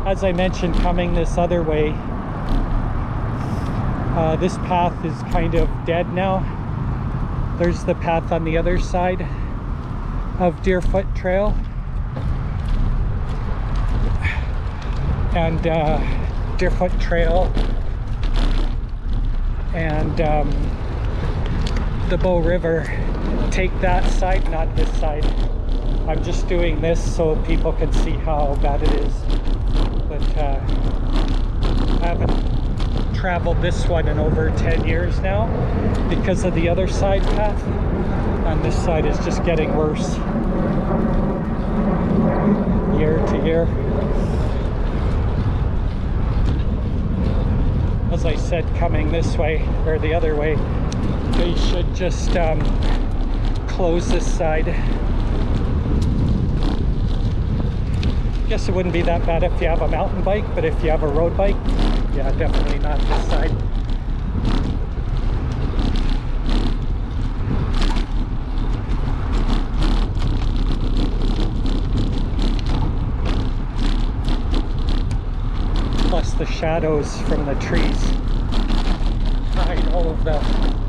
as I mentioned, coming this other way, this path is kind of dead now. There's the path on the other side of Deerfoot Trail, and Deerfoot Trail and the Bow River take that side, not this side. I'm just doing this so people can see how bad it is, but I haven't traveled this one in over 10 years now because of the other side path, and this side is just getting worse year to year. As I said, coming this way or the other way, they should just close this side. Guess it wouldn't be that bad if you have a mountain bike, but if you have a road bike, yeah, definitely not this side. Plus the shadows from the trees hide all of the